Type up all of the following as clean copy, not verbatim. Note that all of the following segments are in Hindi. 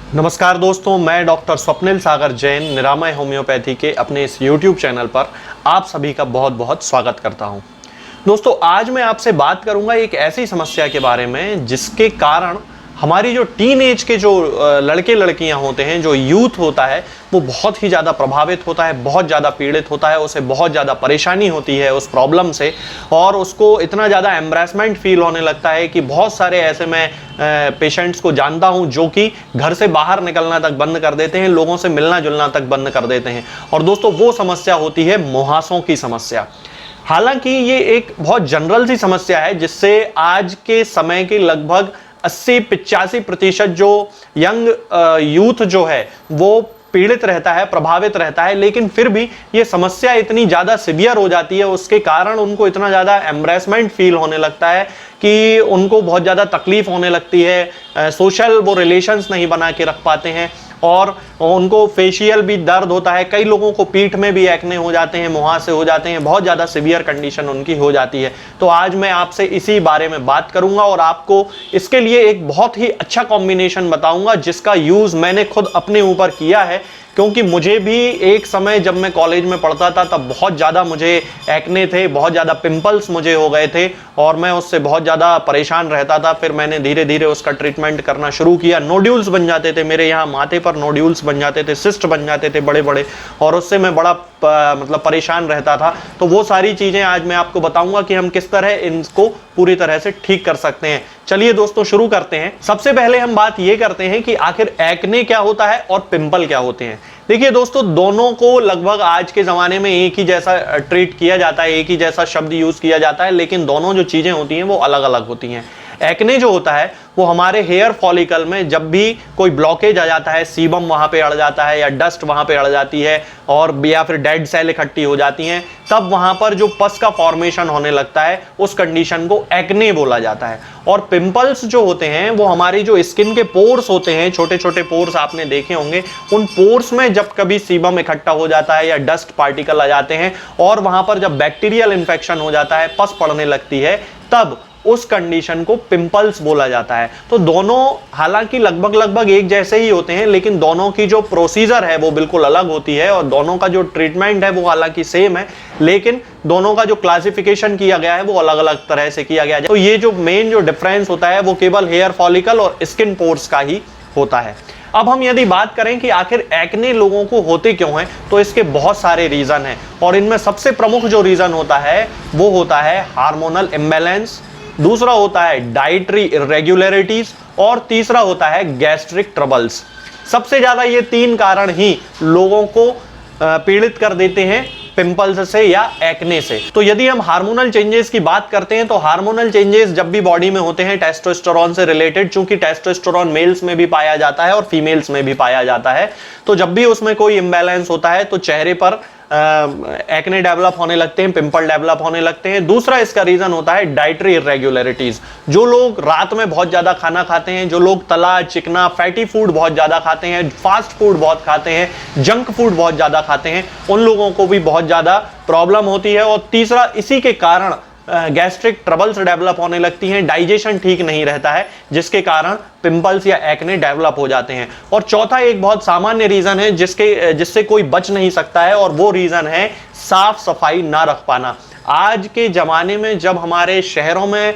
नमस्कार दोस्तों, मैं डॉक्टर स्वप्निल सागर जैन निरामय होम्योपैथी के अपने इस YouTube चैनल पर आप सभी का बहुत बहुत स्वागत करता हूं। दोस्तों, आज मैं आपसे बात करूंगा एक ऐसी समस्या के बारे में जिसके कारण हमारी जो टीन एज के जो लड़के लड़कियां होते हैं, जो यूथ होता है, वो बहुत ही ज़्यादा प्रभावित होता है, बहुत ज़्यादा पीड़ित होता है, उसे बहुत ज़्यादा परेशानी होती है उस प्रॉब्लम से, और उसको इतना ज़्यादा एम्ब्रेसमेंट फील होने लगता है कि बहुत सारे ऐसे मैं पेशेंट्स को जानता हूं जो कि घर से बाहर निकलना तक बंद कर देते हैं, लोगों से मिलना जुलना तक बंद कर देते हैं। और दोस्तों, वो समस्या होती है मुहासों की समस्या। हालांकि ये एक बहुत जनरल सी समस्या है जिससे आज के समय के लगभग 80-85% जो यंग यूथ जो है वो पीड़ित रहता है, प्रभावित रहता है। लेकिन फिर भी ये समस्या इतनी ज़्यादा सिवियर हो जाती है, उसके कारण उनको इतना ज़्यादा एम्ब्रेसमेंट फील होने लगता है कि उनको बहुत ज़्यादा तकलीफ होने लगती है, सोशल वो रिलेशंस नहीं बना के रख पाते हैं, और उनको फेशियल भी दर्द होता है। कई लोगों को पीठ में भी एक्ने हो जाते हैं, मुहासे हो जाते हैं, बहुत ज़्यादा सिवियर कंडीशन उनकी हो जाती है। तो आज मैं आपसे इसी बारे में बात करूंगा और आपको इसके लिए एक बहुत ही अच्छा कॉम्बिनेशन बताऊंगा जिसका यूज़ मैंने खुद अपने ऊपर किया है। क्योंकि मुझे भी एक समय जब मैं कॉलेज में पढ़ता था तब बहुत ज़्यादा मुझे एक्ने थे, बहुत ज़्यादा पिंपल्स मुझे हो गए थे और मैं उससे बहुत ज़्यादा परेशान रहता था। फिर मैंने धीरे धीरे उसका ट्रीटमेंट करना शुरू किया। नोड्यूल्स बन जाते थे मेरे यहाँ माथे पर, नोड्यूल्स बन जाते थे, सिस्ट बन जाते थे बड़े बड़े, और उससे मैं बड़ा मतलब परेशान रहता था। तो वो सारी चीज़ें आज मैं आपको बताऊंगा कि हम किस तरह इनको पूरी तरह से ठीक कर सकते हैं। चलिए दोस्तों, शुरू करते हैं। सबसे पहले हम बात ये करते हैं कि आखिर एक्ने क्या होता है और पिंपल क्या होते हैं। देखिए दोस्तों, दोनों को लगभग आज के ज़माने में एक ही जैसा ट्रीट किया जाता है, एक ही जैसा शब्द यूज़ किया जाता है, लेकिन दोनों जो चीज़ें होती हैं वो अलग अलग होती हैं। एक्ने जो होता है वो हमारे हेयर फॉलिकल में जब भी कोई ब्लॉकेज आ जाता है, सीबम वहाँ पे अड़ जाता है या डस्ट वहाँ पे अड़ जाती है, और या फिर डेड सेल इकट्ठी हो जाती हैं, तब वहाँ पर जो पस का फॉर्मेशन होने लगता है, उस कंडीशन को एक्ने बोला जाता है। और पिंपल्स जो होते हैं वो हमारी जो स्किन के पोर्स होते हैं, छोटे छोटे पोर्स आपने देखे होंगे, उन पोर्स में जब कभी सीबम इकट्ठा हो जाता है या डस्ट पार्टिकल आ जाते हैं और वहाँ पर जब बैक्टीरियल इन्फेक्शन हो जाता है, पस पड़ने लगती है, तब उस कंडीशन को पिंपल्स बोला जाता है। तो दोनों हालांकि लगभग एक जैसे ही होते हैं, लेकिन दोनों की जो प्रोसीजर है वो बिल्कुल अलग होती है, और दोनों का जो ट्रीटमेंट है वो हालांकि सेम है, लेकिन दोनों का जो क्लासिफिकेशन किया गया है वो अलग अलग तरह से किया गया है। तो ये जो मेन जो डिफरेंस होता है वो केवल हेयर फॉलिकल और स्किन पोर्स का ही होता है। अब हम यदि बात करें कि आखिर एक्ने लोगों को होते क्यों हैं, तो इसके बहुत सारे रीजन हैं, और इनमें सबसे प्रमुख जो रीजन होता है वो होता है हार्मोनल इम्बैलेंस, दूसरा होता है डाइटरी इरेगुलरिटीज, और तीसरा होता है गैस्ट्रिक ट्रबल्स। सबसे ज्यादा ये तीन कारण ही लोगों को पीड़ित कर देते हैं पिंपल्स से या एक्ने से। तो यदि हम हार्मोनल चेंजेस की बात करते हैं, तो हार्मोनल चेंजेस जब भी बॉडी में होते हैं टेस्टोस्टेरोन से रिलेटेड, चूंकि टेस्टोस्टेरोन मेल्स में भी पाया जाता है और फीमेल्स में भी पाया जाता है, तो जब भी उसमें कोई इम्बैलेंस होता है तो चेहरे पर एक्ने डेवलप होने लगते हैं, पिंपल डेवलप होने लगते हैं। दूसरा इसका रीजन होता है डाइटरी इरेगुलरिटीज। जो लोग रात में बहुत ज्यादा खाना खाते हैं, जो लोग तला चिकना फैटी फूड बहुत ज्यादा खाते हैं, फास्ट फूड बहुत खाते हैं, जंक फूड बहुत ज्यादा खाते हैं, उन लोगों को भी बहुत ज्यादा प्रॉब्लम होती है। और तीसरा, इसी के कारण गैस्ट्रिक ट्रबल्स डेवलप होने लगती हैं, डाइजेशन ठीक नहीं रहता है, जिसके कारण पिंपल्स या एक्ने डेवलप हो जाते हैं। और चौथा एक बहुत सामान्य रीजन है जिससे कोई बच नहीं सकता है, और वो रीजन है साफ सफाई ना रख पाना। आज के जमाने में जब हमारे शहरों में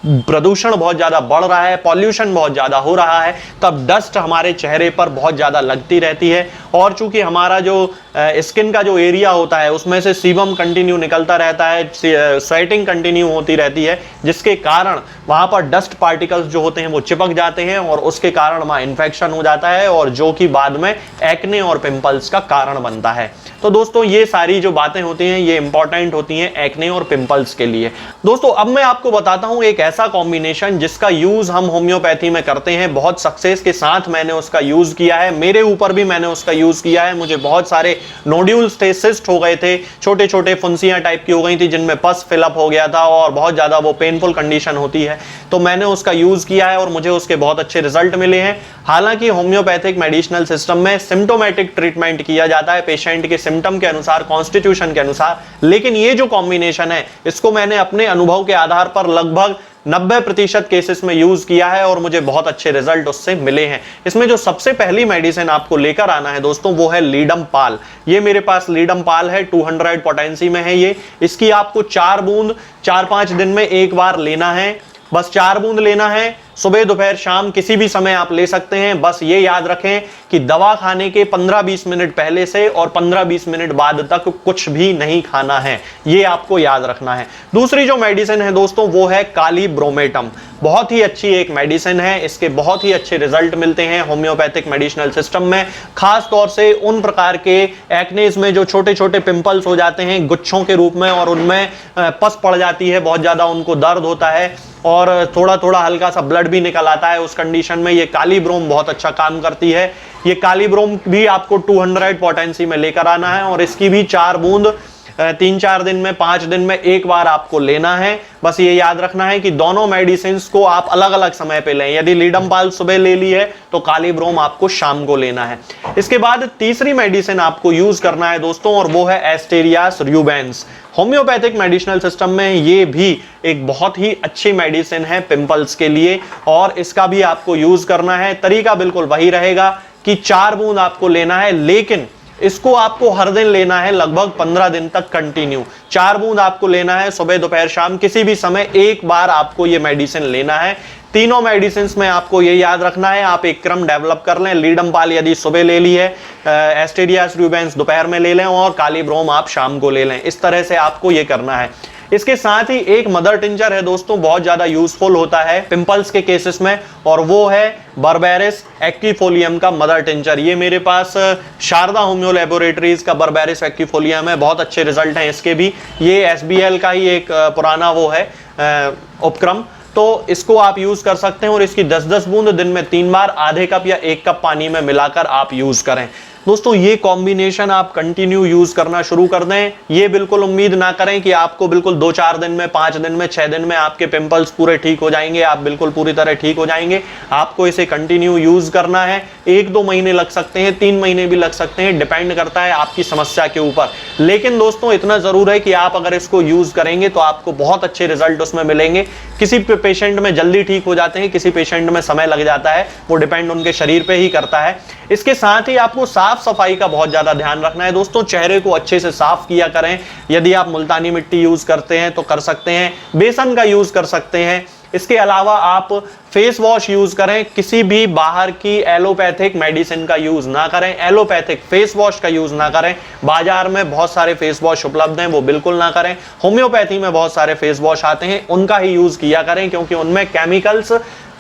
प्रदूषण बहुत ज्यादा बढ़ रहा है, पॉल्यूशन बहुत ज्यादा हो रहा है, तब डस्ट हमारे चेहरे पर बहुत ज्यादा लगती रहती है, और चूंकि हमारा जो स्किन का जो एरिया होता है उसमें से सीबम कंटिन्यू निकलता रहता है, स्वेटिंग कंटिन्यू होती रहती है, जिसके कारण वहां पर डस्ट पार्टिकल्स जो होते हैं वो चिपक जाते हैं, और उसके कारण वहां इन्फेक्शन हो जाता है, और जो कि बाद में एक्ने और पिंपल्स का कारण बनता है। तो दोस्तों, ये सारी जो बातें होती हैं ये इंपॉर्टेंट होती हैं एक्ने और पिंपल्स के लिए। दोस्तों, अब मैं आपको बताता हूं एक ऐसा कॉम्बिनेशन जिसका यूज हम होम्योपैथी में करते हैं, बहुत सक्सेस के साथ मैंने उसका यूज किया है, मेरे ऊपर भी मैंने उसका यूज किया है। मुझे बहुत सारे नोड्यूल्स थे, सिस्ट हो गए थे, छोटे छोटे फुंसियां टाइप की हो गई थी जिनमें पस फिलअप हो गया था, और बहुत ज्यादा वो पेनफुल कंडीशन होती है। तो मैंने उसका यूज किया है और मुझे उसके बहुत अच्छे रिजल्ट मिले हैं। हालांकि होम्योपैथिक मेडिसिनल सिस्टम में सिम्टोमेटिक ट्रीटमेंट किया जाता है पेशेंट के सिम्टम के अनुसार, कॉन्स्टिट्यूशन के अनुसार, लेकिन ये जो कॉम्बिनेशन है इसको मैंने अपने अनुभव के आधार पर लगभग 90% केसेस में यूज किया है और मुझे बहुत अच्छे रिजल्ट उससे मिले हैं। इसमें जो सबसे पहली मेडिसिन आपको लेकर आना है दोस्तों वो है लीडम पाल। ये मेरे पास लीडम पाल है, 200 पोटेंसी में है ये। इसकी आपको 4 बूंद 4-5 दिन में एक बार लेना है, बस 4 बूंद लेना है। सुबह दोपहर शाम किसी भी समय आप ले सकते हैं। बस ये याद रखें कि दवा खाने के 15-20 मिनट पहले से और 15-20 मिनट बाद तक कुछ भी नहीं खाना है, ये आपको याद रखना है। दूसरी जो मेडिसिन है दोस्तों वो है काली ब्रोमेटम। बहुत ही अच्छी एक मेडिसिन है, इसके बहुत ही अच्छे रिजल्ट मिलते हैं होम्योपैथिक मेडिसिनल सिस्टम में। खास तौर से उन प्रकार के एक्नेस में जो छोटे छोटे पिंपल्स हो जाते हैं गुच्छों के रूप में और उनमें पस पड़ जाती है, बहुत ज्यादा उनको दर्द होता है और थोड़ा थोड़ा हल्का सा ब्लड भी निकल आता है, उस कंडीशन में ये काली ब्रोम बहुत अच्छा काम करती है। ये काली ब्रोम भी आपको 200 पोटेंसी में लेकर आना है और इसकी भी 4 बूंद 3-4 दिन में 5 दिन में एक बार आपको लेना है। बस ये याद रखना है कि दोनों मेडिसिन को आप अलग अलग समय पे लें। यदि लीडम पाल सुबह ले ली है तो काली ब्रोम आपको शाम को लेना है। इसके बाद तीसरी मेडिसिन आपको यूज करना है दोस्तों और वो है Asterias Rubens. Homeopathic medicinal system में ये भी एक बहुत ही अच्छी मेडिसिन है पिंपल्स के लिए और इसका भी आपको यूज करना है। तरीका बिल्कुल वही रहेगा कि 4 बूंद आपको लेना है, लेकिन इसको आपको हर दिन लेना है, लगभग 15 दिन तक कंटिन्यू। 4 बूंद आपको लेना है सुबह दोपहर शाम, किसी भी समय एक बार आपको ये मेडिसिन लेना है। तीनों मेडिसिन में आपको ये याद रखना है, आप एक क्रम डेवलप कर लें। लीडम पाल यदि सुबह ले ली है, एस्टेरियास रूबेंस दोपहर में ले लें और काली ब्रोम आप शाम को ले लें। इस तरह से आपको ये करना है। इसके साथ ही एक मदर टिंचर है दोस्तों, बहुत ज्यादा यूजफुल होता है पिंपल्स के केसेस में और वो है बर्बेरिस एक्विफोलियम का मदर टिंचर। ये मेरे पास शारदा होम्यो लैबोरेटरीज का बर्बेरिस एक्विफोलियम है, बहुत अच्छे रिजल्ट हैं इसके भी। ये SBL का ही एक पुराना वो है उपक्रम, तो इसको आप यूज कर सकते हैं और इसकी 10-10 बूंद दिन में 3 बार आधे कप या 1 कप पानी में मिलाकर आप यूज करें। दोस्तों ये कॉम्बिनेशन आप कंटिन्यू यूज करना शुरू कर दें। ये बिल्कुल उम्मीद ना करें कि आपको बिल्कुल 2-4 दिन में 5 दिन में 6 दिन में आपके पिंपल्स पूरे ठीक हो जाएंगे, आप बिल्कुल पूरी तरह ठीक हो जाएंगे। आपको इसे कंटिन्यू यूज करना है। 1-2 महीने लग सकते हैं, 3 महीने भी लग सकते हैं, डिपेंड करता है आपकी समस्या के ऊपर। लेकिन दोस्तों इतना जरूर है कि आप अगर इसको यूज करेंगे तो आपको बहुत अच्छे रिजल्ट उसमें मिलेंगे। किसी पेशेंट में जल्दी ठीक हो जाते हैं, किसी पेशेंट में समय लग जाता है, वो डिपेंड उनके शरीर पे ही करता है। इसके साथ ही आपको साफ सफाई का बहुत ज्यादा ध्यान रखना है दोस्तों। चेहरे को अच्छे से साफ किया करें। यदि आप मुल्तानी मिट्टी यूज करते हैं तो कर सकते हैं, बेसन का यूज कर सकते हैं। इसके अलावा आप फेस वॉश यूज करें, किसी भी बाहर की एलोपैथिक मेडिसिन का यूज ना करें, एलोपैथिक फेस वॉश का यूज ना करें। बाजार में बहुत सारे फेस वॉश उपलब्ध हैं, वो बिल्कुल ना करें। होम्योपैथी में बहुत सारे फेस वॉश आते हैं, उनका ही यूज किया करें क्योंकि उनमें केमिकल्स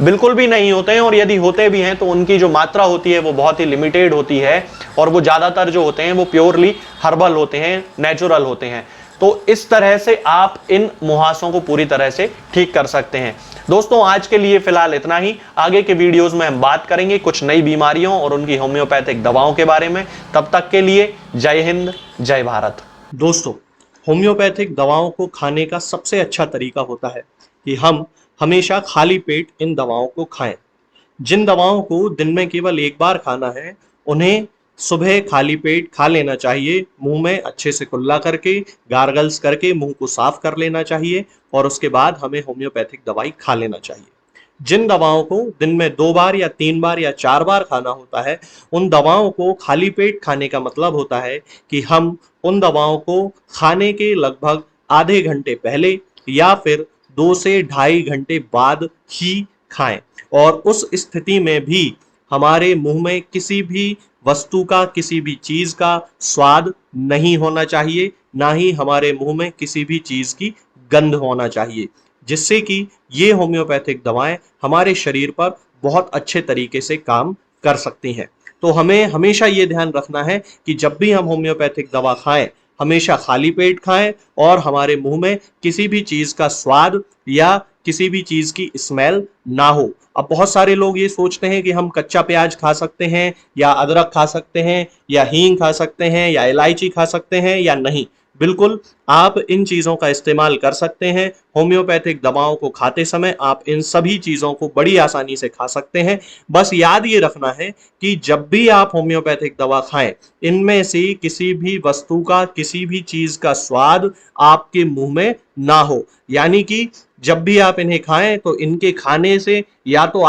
बिल्कुल भी नहीं होते हैं और यदि होते भी हैं तो उनकी जो मात्रा होती है वो बहुत ही लिमिटेड होती है और वो ज्यादातर जो होते हैं वो प्योरली हर्बल होते हैं, नेचुरल होते हैं। तो इस तरह से आप इन मुहासों को पूरी तरह से ठीक कर सकते हैं। दोस्तों आज के लिए फिलहाल इतना ही। आगे के वीडियोस में हम बात करेंगे कुछ नई बीमारियों और उनकी होम्योपैथिक दवाओं के बारे में। तब तक के लिए जय हिंद, जय भारत। दोस्तों होम्योपैथिक दवाओं को खाने का सबसे अच्छा तरीका होता है कि हम हमेशा खाली पेट इन दवाओं को खाएं। जिन दवाओं को दिन में केवल एक बार खाना है उन्हें सुबह खाली पेट खा लेना चाहिए। मुंह में अच्छे से कुल्ला करके, गार्गल्स करके मुंह को साफ कर लेना चाहिए और उसके बाद हमें होम्योपैथिक दवाई खा लेना चाहिए। जिन दवाओं को दिन में 2 बार या 3 बार या 4 बार खाना होता है उन दवाओं को खाली पेट खाने का मतलब होता है कि हम उन दवाओं को खाने के लगभग आधे घंटे पहले या फिर 2 से 2.5 घंटे बाद ही खाएं और उस स्थिति में भी हमारे मुंह में किसी भी वस्तु का, किसी भी चीज का स्वाद नहीं होना चाहिए, ना ही हमारे मुंह में किसी भी चीज की गंध होना चाहिए, जिससे कि ये होम्योपैथिक दवाएं हमारे शरीर पर बहुत अच्छे तरीके से काम कर सकती हैं। तो हमें हमेशा ये ध्यान रखना है कि जब भी हम होम्योपैथिक दवा खाएं हमेशा खाली पेट खाएं और हमारे मुंह में किसी भी चीज का स्वाद या किसी भी चीज की स्मेल ना हो। अब बहुत सारे लोग ये सोचते हैं कि हम कच्चा प्याज खा सकते हैं या अदरक खा सकते हैं या हींग खा सकते हैं या इलायची खा सकते हैं या नहीं। बिल्कुल आप इन चीज़ों का इस्तेमाल कर सकते हैं। होम्योपैथिक दवाओं को खाते समय आप इन सभी चीज़ों को बड़ी आसानी से खा सकते हैं। बस याद ये रखना है कि जब भी आप होम्योपैथिक दवा खाएं, इनमें से किसी भी वस्तु का, किसी भी चीज़ का स्वाद आपके मुंह में ना हो। यानी कि जब भी आप इन्हें खाएं तो इनके खाने से या तो